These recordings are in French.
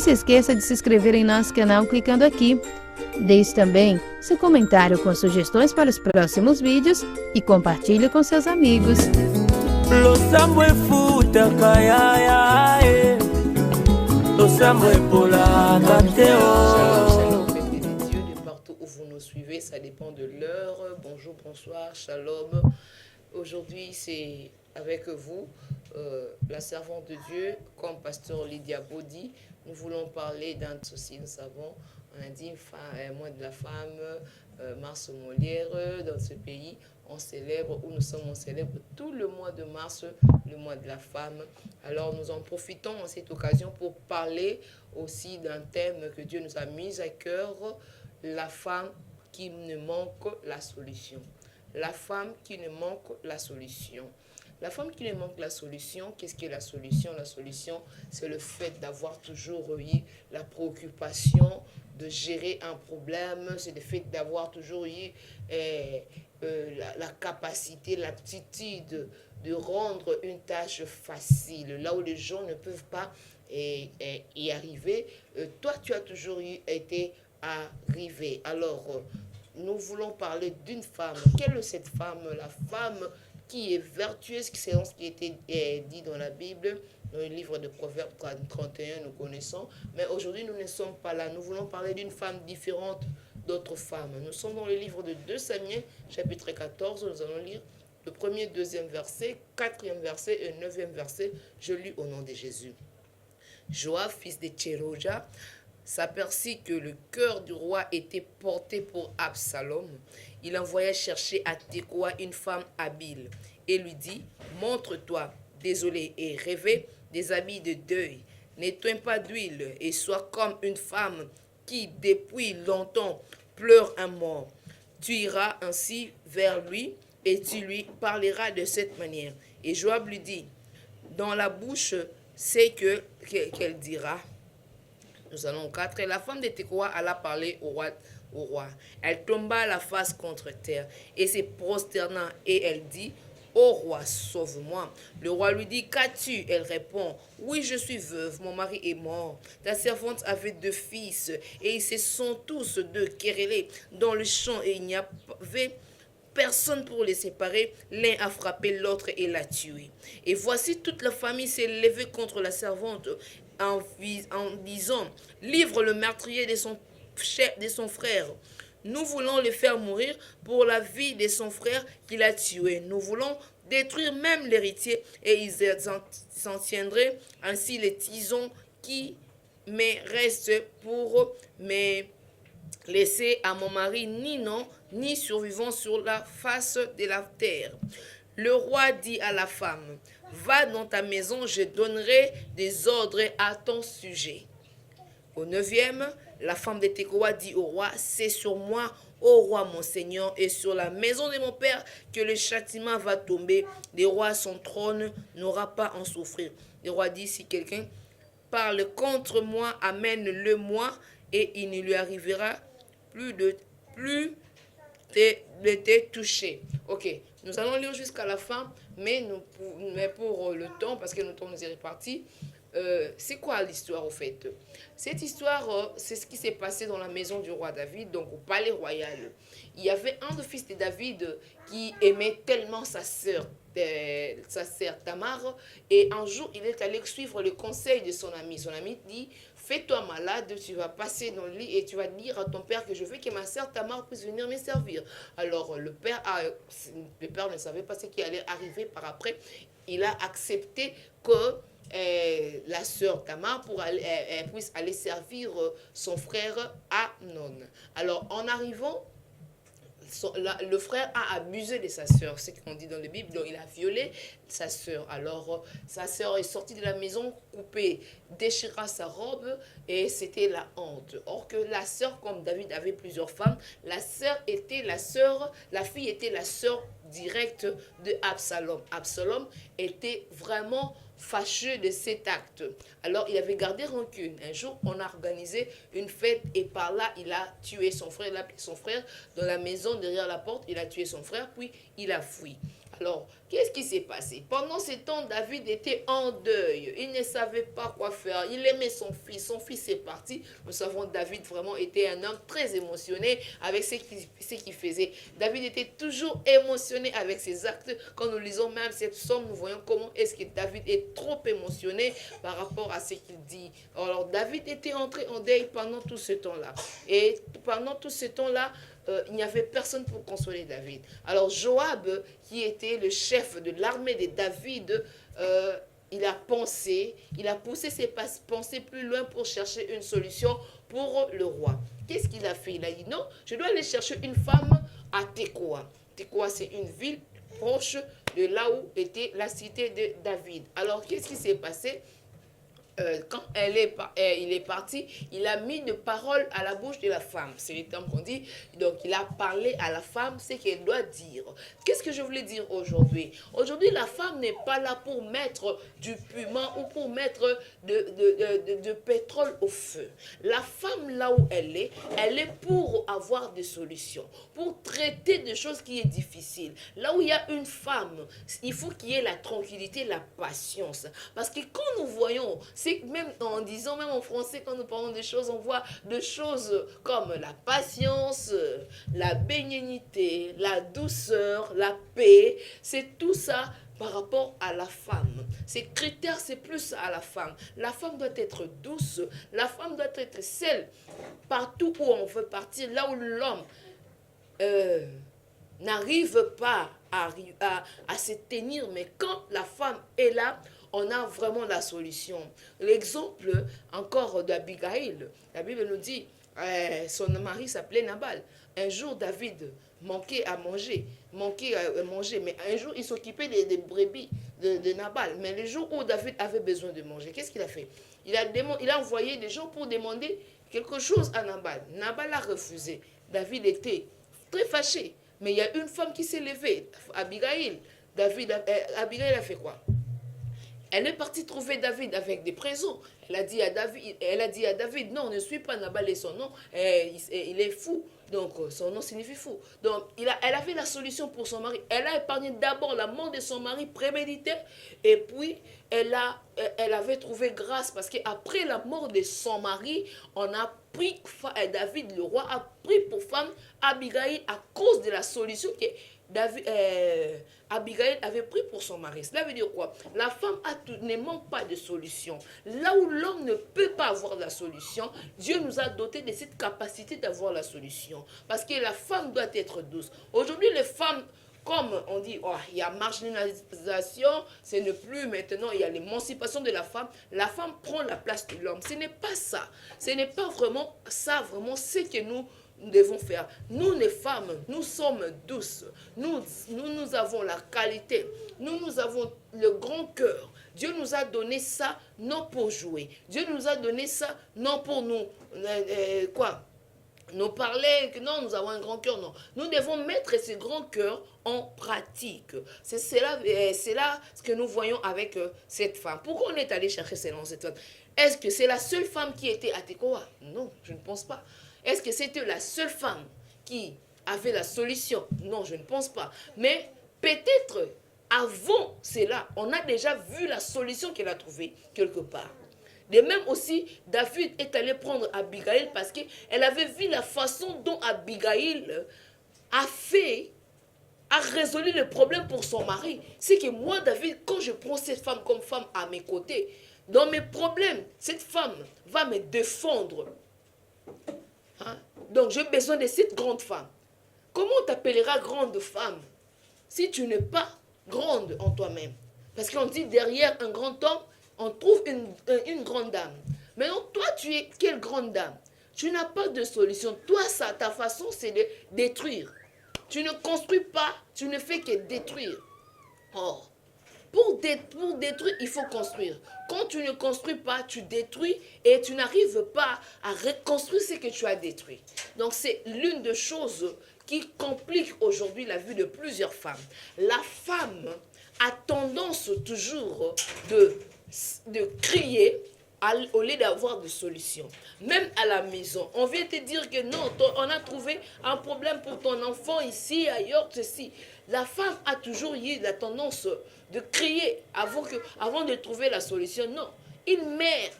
se esqueça de se inscrever em nosso canal clicando aqui. Deixe também seu comentário com sugestões para os próximos vídeos e compartilhe com seus amigos. Partout où vous nous suivez, ça dépend de l'heure. Bonjour, bonsoir, shalom. Aujourd'hui, c'est avec vous, la servante de Dieu, comme pasteur Lydia Bodi. Nous voulons parler d'un souci, nous savons, on a dit mois de la femme, mars Molière, dans ce pays, on célèbre, où nous sommes, on célèbre tout le mois de mars, le mois de la femme. Alors nous en profitons en cette occasion pour parler aussi d'un thème que Dieu nous a mis à cœur, la femme qui ne manque la solution. La femme qui ne manque la solution. La femme qui ne manque la solution, qu'est-ce qu'est la solution? La solution, c'est le fait d'avoir toujours eu la préoccupation de gérer un problème, c'est le fait d'avoir toujours eu la capacité, l'aptitude de rendre une tâche facile, là où les gens ne peuvent pas y arriver. Toi, tu as toujours été arrivé. Alors, nous voulons parler d'une femme. Quelle est cette femme? La femme qui est vertueuse, selon ce qui était dit dans la Bible, dans le livre de Proverbes 31, nous connaissons. Mais aujourd'hui, nous ne sommes pas là. Nous voulons parler d'une femme différente d'autres femmes. Nous sommes dans le livre de 2 Samuel, chapitre 14. Nous allons lire le premier, deuxième verset, quatrième verset et neuvième verset. Je lis au nom de Jésus. Joab, fils de Tchéroja, s'aperçut que le cœur du roi était porté pour Absalom. Il envoya chercher à Tekoa une femme habile et lui dit: montre-toi désolé et rêvez des habits de deuil. N'éteins pas d'huile et sois comme une femme qui depuis longtemps pleure un mort. Tu iras ainsi vers lui et tu lui parleras de cette manière. Et Joab lui dit: dans la bouche, c'est qu'elle dira. Nous allons au 4. Et la femme de Tekoa alla parler au roi. Elle tomba la face contre terre et se prosternant et elle dit: ô roi, sauve-moi. Le roi lui dit: qu'as-tu? Elle répond: oui, je suis veuve, mon mari est mort. Ta servante avait 2 fils et ils se sont tous 2 querellés dans le champ et il n'y avait personne pour les séparer. L'un a frappé l'autre et l'a tué. Et voici toute la famille s'est levée contre la servante en disant: livre le meurtrier de son frère. Nous voulons le faire mourir pour la vie de son frère qu'il a tué. Nous voulons détruire même l'héritier et ils s'en tiendraient ainsi les tisons qui me restent pour me laisser à mon mari ni nom ni survivant sur la face de la terre. Le roi dit à la femme: va dans ta maison, je donnerai des ordres à ton sujet. Au 9e, la femme de Tekoa dit au roi: c'est sur moi, ô roi mon seigneur, et sur la maison de mon père que le châtiment va tomber. Le roi, son trône, n'aura pas à en souffrir. Le roi dit: si quelqu'un parle contre moi, amène-le moi, et il ne lui arrivera plus de te toucher. Ok, nous allons lire jusqu'à la fin, mais pour le temps, parce que notre temps nous est réparti, c'est quoi l'histoire au fait? Cette histoire, c'est ce qui s'est passé dans la maison du roi David, donc au palais royal. Il y avait un des fils de David qui aimait tellement sa sœur Tamar, et un jour il est allé suivre le conseil de son ami. Son ami dit: fais-toi malade, tu vas passer dans le lit et tu vas dire à ton père que je veux que ma sœur Tamar puisse venir me servir. Alors le père ne savait pas ce qui allait arriver par après. Il a accepté que la sœur Tamar puisse aller servir son frère Amnon. Alors en arrivant, le frère a abusé de sa sœur, c'est ce qu'on dit dans la Bible, donc il a violé sa sœur. Alors sa sœur est sortie de la maison coupée, déchira sa robe et c'était la honte. Or que la sœur, comme David avait plusieurs femmes, la fille était la sœur directe de Absalom. Absalom était vraiment fâcheux de cet acte. Alors il avait gardé rancune. Un jour, on a organisé une fête et par là, il a tué son frère. Il a pris son frère dans la maison derrière la porte. Il a tué son frère, puis il a fui. Alors, qu'est-ce qui s'est passé? Pendant ce temps, David était en deuil. Il ne savait pas quoi faire. Il aimait son fils. Son fils est parti. Nous savons que David vraiment était un homme très émotionné avec ce qu'il faisait. David était toujours émotionné avec ses actes. Quand nous lisons même cette somme, nous voyons comment est-ce que David est trop émotionné par rapport à ce qu'il dit. Alors, David était entré en deuil pendant tout ce temps-là. Et pendant tout ce temps-là, il n'y avait personne pour consoler David. Alors Joab, qui était le chef de l'armée de David, il a poussé ses pensées plus loin pour chercher une solution pour le roi. Qu'est-ce qu'il a fait? Il a dit non, je dois aller chercher une femme à Tekoa. Tekoa, c'est une ville proche de là où était la cité de David. Alors, qu'est-ce qui s'est passé? Quand il est parti, il a mis de paroles à la bouche de la femme. C'est le terme qu'on dit. Donc, il a parlé à la femme ce qu'elle doit dire. Qu'est-ce que je voulais dire aujourd'hui? Aujourd'hui, la femme n'est pas là pour mettre du piment ou pour mettre de pétrole au feu. La femme, là où elle est pour avoir des solutions, pour traiter des choses qui est difficile. Là où il y a une femme, il faut qu'il y ait la tranquillité, la patience. Parce que quand nous voyons, c'est même en disant, même en français, quand nous parlons des choses, on voit des choses comme la patience, la bénignité, la douceur, la paix. C'est tout ça par rapport à la femme. Ces critères, c'est plus à la femme. La femme doit être douce, la femme doit être celle, partout où on veut partir, là où l'homme n'arrive pas à se tenir, mais quand la femme est là, on a vraiment la solution. L'exemple encore d'Abigail, la Bible nous dit, son mari s'appelait Nabal. Un jour, David manquait à manger, mais un jour, il s'occupait des brebis de Nabal. Mais le jour où David avait besoin de manger, qu'est-ce qu'il a fait? Il a envoyé des gens pour demander quelque chose à Nabal. Nabal a refusé. David était très fâché. Mais il y a une femme qui s'est levée, Abigail. Abigail a fait quoi? Elle est partie trouver David avec des présents. Elle a dit à David, non, ne suis pas Nabal et son nom, il est fou. Donc, son nom signifie fou. Donc, elle avait la solution pour son mari. Elle a épargné d'abord la mort de son mari prémédité. Et puis, elle avait trouvé grâce parce qu'après la mort de son mari, on a pris, David, le roi, a pris pour femme Abigail à cause de la solution que Abigail avait pris pour son mari. Cela veut dire quoi? La femme ne manque pas de solution. Là où l'homme ne peut pas avoir la solution, Dieu nous a dotés de cette capacité d'avoir la solution. Parce que la femme doit être douce. Aujourd'hui, les femmes, comme on dit, oh, il y a marginalisation, ce n'est plus maintenant, il y a l'émancipation de la femme prend la place de l'homme. Ce n'est pas ça. Ce n'est pas vraiment ça, vraiment ce que nous devons faire. Nous, les femmes, nous sommes douces. Nous avons la qualité. Nous avons le grand cœur. Dieu nous a donné ça non pour jouer. Dieu nous a donné ça non pour nous nous parler que non, nous avons un grand cœur, non. Nous devons mettre ce grand cœur en pratique. C'est là ce que nous voyons avec cette femme. Pourquoi on est allé chercher cette femme? Est-ce que c'est la seule femme qui était à Tekoa? Non, je ne pense pas. Est-ce que c'était la seule femme qui avait la solution? Non, je ne pense pas. Mais peut-être avant cela, on a déjà vu la solution qu'elle a trouvée quelque part. De même aussi, David est allé prendre Abigail parce qu'elle avait vu la façon dont Abigail a résolu le problème pour son mari. C'est que moi, David, quand je prends cette femme comme femme à mes côtés, dans mes problèmes, cette femme va me défendre. Hein? Donc, j'ai besoin de cette grande femme. Comment on t'appellera grande femme si tu n'es pas grande en toi-même? Parce qu'on dit derrière un grand homme, on trouve une grande dame. Maintenant, toi, tu es quelle grande dame? Tu n'as pas de solution. Toi, ta façon, c'est de détruire. Tu ne construis pas, tu ne fais que détruire. Or, pour détruire, il faut construire. Quand tu ne construis pas, tu détruis et tu n'arrives pas à reconstruire ce que tu as détruit. Donc, c'est l'une des choses qui complique aujourd'hui la vie de plusieurs femmes. La femme a tendance toujours de crier au lieu d'avoir des solutions. Même à la maison, on vient te dire que non, on a trouvé un problème pour ton enfant ici, ailleurs, ceci. La femme a toujours eu la tendance de crier avant de trouver la solution. Non, une mère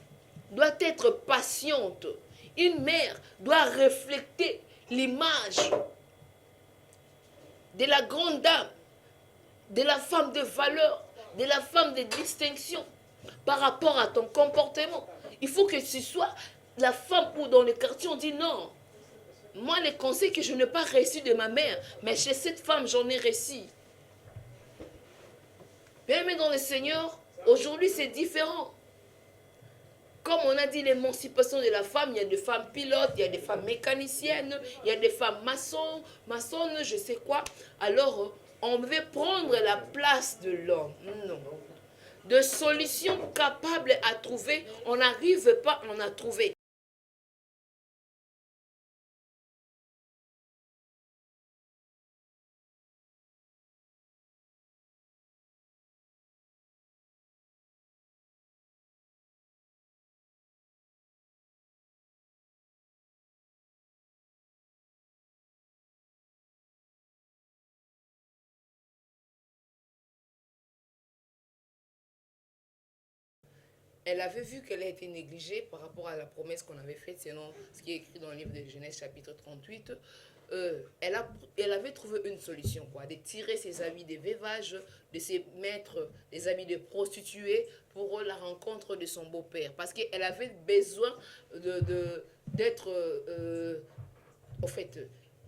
doit être patiente. Une mère doit refléter l'image de la grande dame, de la femme de valeur, de la femme de distinction par rapport à ton comportement. Il faut que ce soit la femme où dans le quartier on dit non. Moi, les conseils que je n'ai pas reçus de ma mère, mais chez cette femme, j'en ai reçu. Bien aimé dans le Seigneur, aujourd'hui c'est différent. Comme on a dit l'émancipation de la femme, il y a des femmes pilotes, il y a des femmes mécaniciennes, il y a des femmes maçonnes, je sais quoi. Alors, on veut prendre la place de l'homme. Non. De solutions capables à trouver, on n'arrive pas à en trouver. Elle avait vu qu'elle a été négligée par rapport à la promesse qu'on avait faite, selon ce qui est écrit dans le livre de Genèse chapitre 38. Elle avait trouvé une solution, quoi, de tirer ses habits de veuvage, de se mettre des habits de prostituée pour la rencontre de son beau-père. Parce qu'elle avait besoin d'être, en fait,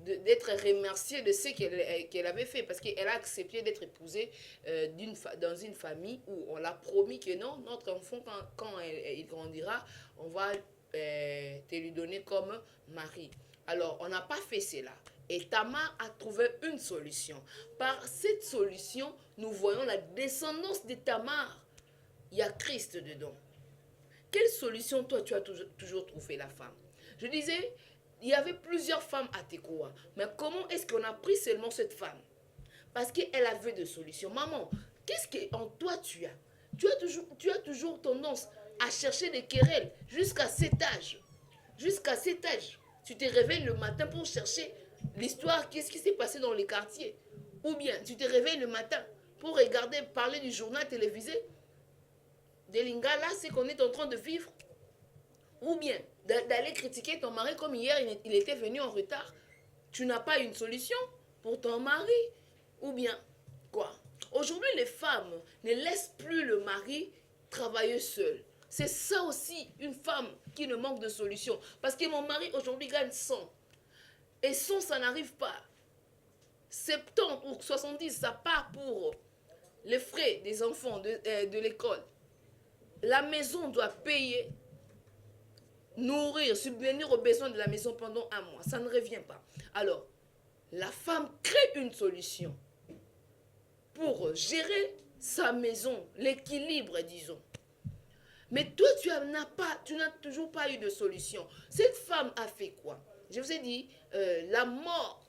d'être remerciée de ce qu'elle avait fait, parce qu'elle a accepté d'être épousée dans une famille où on l'a promis que non, notre enfant, quand il grandira, on va te lui donner comme mari. Alors, on n'a pas fait cela. Et Tamar a trouvé une solution. Par cette solution, nous voyons la descendance de Tamar. Il y a Christ dedans. Quelle solution, toi, tu as toujours trouvé la femme? Je disais, il y avait plusieurs femmes à Tekoa. Mais comment est-ce qu'on a pris seulement cette femme? Parce qu'elle avait des solutions. Maman, qu'est-ce qu'en toi tu as? Tu as toujours tendance à chercher des querelles jusqu'à cet âge. Jusqu'à cet âge. Tu te réveilles le matin pour chercher l'histoire, qu'est-ce qui s'est passé dans les quartiers. Ou bien tu te réveilles le matin pour regarder, parler du journal télévisé de Lingala, c'est qu'on est en train de vivre. Ou bien d'aller critiquer ton mari comme hier, il était venu en retard. Tu n'as pas une solution pour ton mari. Ou bien, quoi? Aujourd'hui, les femmes ne laissent plus le mari travailler seul. C'est ça aussi, une femme qui ne manque de solution. Parce que mon mari, aujourd'hui, gagne 100. Et 100, ça n'arrive pas. 70 ou 70, ça part pour les frais des enfants de l'école. La maison doit payer, nourrir, subvenir aux besoins de la maison pendant un mois. Ça ne revient pas. Alors, la femme crée une solution pour gérer sa maison, l'équilibre, disons. Mais toi, tu n'as toujours pas eu de solution. Cette femme a fait quoi? Je vous ai dit, la mort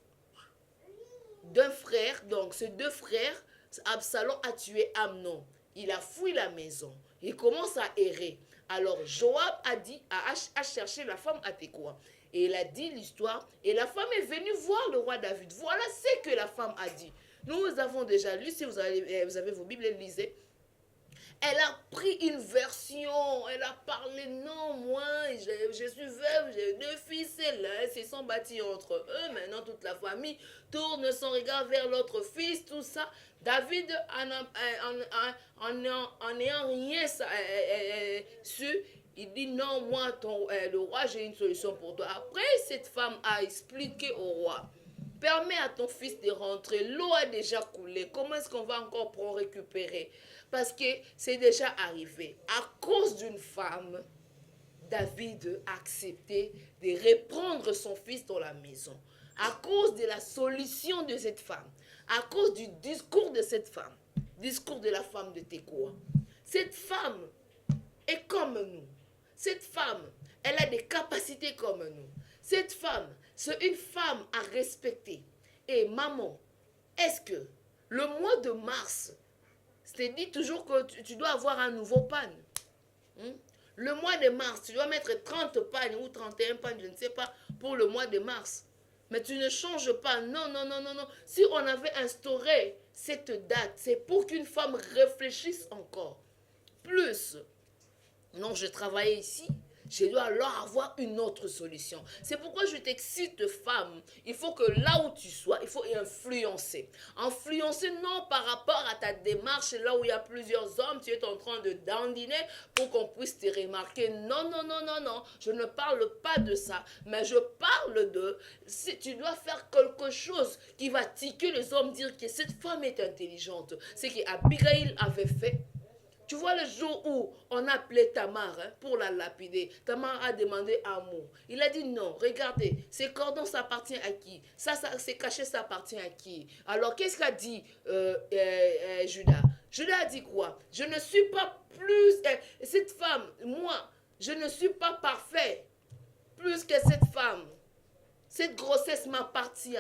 d'un frère, donc ces deux frères, Absalom a tué Amnon. Il a fui la maison. Il commence à errer. Alors Joab a cherché la femme à Tekoa. Et il a dit l'histoire. Et la femme est venue voir le roi David. Voilà ce que la femme a dit. Nous avons déjà lu, si vous avez vos Bibles, lisez. Elle a pris une version, elle a parlé, non, moi, je suis veuve, j'ai deux fils, et là, ils se sont battus entre eux, maintenant toute la famille tourne son regard vers l'autre fils, tout ça. David, en n'ayant rien su, il dit, non, moi, le roi, j'ai une solution pour toi. Après, cette femme a expliqué au roi, permets à ton fils de rentrer, l'eau a déjà coulé, comment est-ce qu'on va encore pour récupérer? Parce que c'est déjà arrivé. À cause d'une femme, David a accepté de reprendre son fils dans la maison. À cause de la solution de cette femme. À cause du discours de cette femme. Discours de la femme de Tekoa. Cette femme est comme nous. Cette femme, elle a des capacités comme nous. Cette femme, c'est une femme à respecter. Et maman, est-ce que le mois de mars, c'est dit toujours que tu dois avoir un nouveau pan. Le mois de mars, tu dois mettre 30 pagnes ou 31 pagnes, je ne sais pas, pour le mois de mars. Mais tu ne changes pas. Non, non, non, non, non. Si on avait instauré cette date, c'est pour qu'une femme réfléchisse encore. Plus, non, je travaille ici, je dois alors avoir une autre solution. C'est pourquoi je t'excite, femme. Il faut que là où tu sois, il faut influencer. Influencer non par rapport à ta démarche, là où il y a plusieurs hommes, tu es en train de dandiner pour qu'on puisse te remarquer. Non, non, non, non, non. Je ne parle pas de ça. Mais je parle de, si tu dois faire quelque chose qui va tiquer les hommes, dire que cette femme est intelligente. C'est qu'Abigail avait fait. Tu vois le jour où on a appelé Tamar pour la lapider, Tamar a demandé amour. Il a dit non, regardez, ces cordons, ça appartient à qui? Ça c'est caché, ça appartient à qui? Alors, qu'est-ce qu'a dit Judas? Judas a dit quoi? Je ne suis pas plus... cette femme, moi, je ne suis pas parfait plus que cette femme. Cette grossesse m'appartient.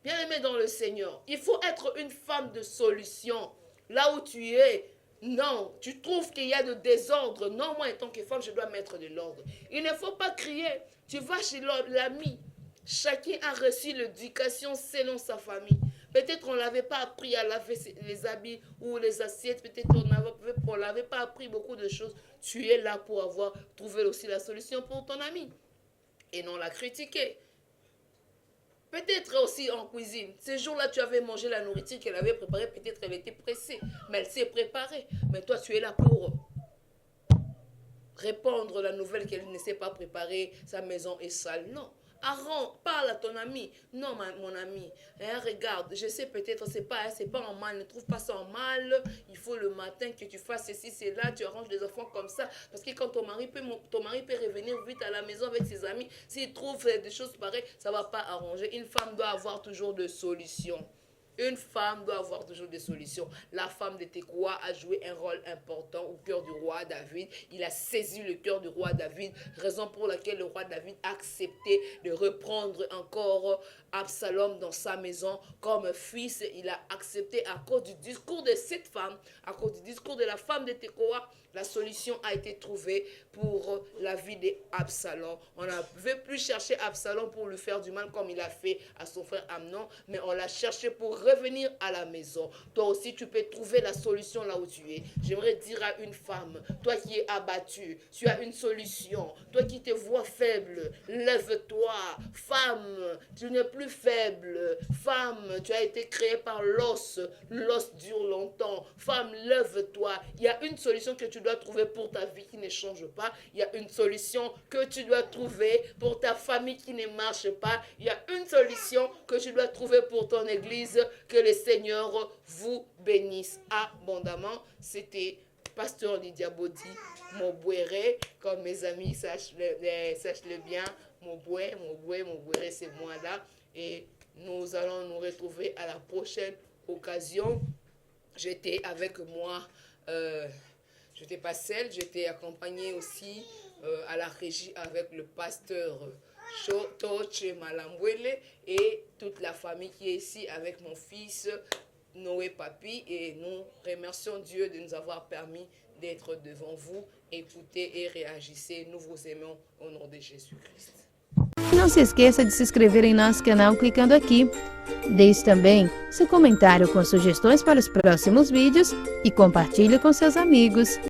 Bien-aimé dans le Seigneur, il faut être une femme de solution. Là où tu es, non, tu trouves qu'il y a de désordre. Non, moi, en tant que femme, je dois mettre de l'ordre. Il ne faut pas crier. Tu vas chez l'ami. Chacun a reçu l'éducation selon sa famille. Peut-être on ne l'avait pas appris à laver les habits ou les assiettes. Peut-être on ne l'avait pas appris beaucoup de choses. Tu es là pour avoir trouvé aussi la solution pour ton ami. Et non la critiquer. Peut-être aussi en cuisine. Ce jour-là, tu avais mangé la nourriture qu'elle avait préparée. Peut-être elle était pressée. Mais elle s'est préparée. Mais toi, tu es là pour répandre la nouvelle qu'elle ne s'est pas préparée. Sa maison est sale. Non. Aaron, parle à ton ami. Non, mon ami. Regarde, je sais peut-être, c'est pas en mal. Ne trouve pas ça en mal. Il faut le matin que tu fasses ceci, c'est là. Tu arranges les enfants comme ça. Parce que quand ton mari peut revenir vite à la maison avec ses amis, s'il trouve des choses pareilles, ça ne va pas arranger. Une femme doit avoir toujours des solutions. Une femme doit avoir toujours des solutions. La femme de Tekoa a joué un rôle important au cœur du roi David. Il a saisi le cœur du roi David, raison pour laquelle le roi David a accepté de reprendre encore Absalom dans sa maison comme fils. Il a accepté à cause du discours de cette femme, à cause du discours de la femme de Tekoa. La solution a été trouvée pour la vie d'Absalom. On ne veut plus chercher Absalom pour lui faire du mal comme il a fait à son frère Amnon, mais on l'a cherché pour revenir à la maison. Toi aussi, tu peux trouver la solution là où tu es. J'aimerais dire à une femme, toi qui es abattue, tu as une solution. Toi qui te vois faible, lève-toi. Femme, tu n'es plus faible. Femme, tu as été créée par l'os. L'os dure longtemps. Femme, lève-toi. Il y a une solution que tu dois trouver pour ta vie qui ne change pas. Il y a une solution que tu dois trouver pour ta famille qui ne marche pas. Il y a une solution que tu dois trouver pour ton église. Que le Seigneur vous bénisse abondamment. C'était Pasteur Lydia Body, Mobouéré, comme mes amis sachent-le bien. Mobouéré, c'est moi là. Et nous allons nous retrouver à la prochaine occasion. J'étais avec moi... je n'étais pas seule, j'étais accompagnée aussi à la régie avec le pasteur Toche Malambouele et toute la famille qui est ici avec mon fils Noé Papi. Et nous remercions Dieu de nous avoir permis d'être devant vous. Écoutez et réagissez. Nous vous aimons au nom de Jésus-Christ. Não se esqueça de se inscrever em nosso canal clicando aqui. Deixe também seu comentário com sugestões para os próximos vídeos e compartilhe com seus amigos.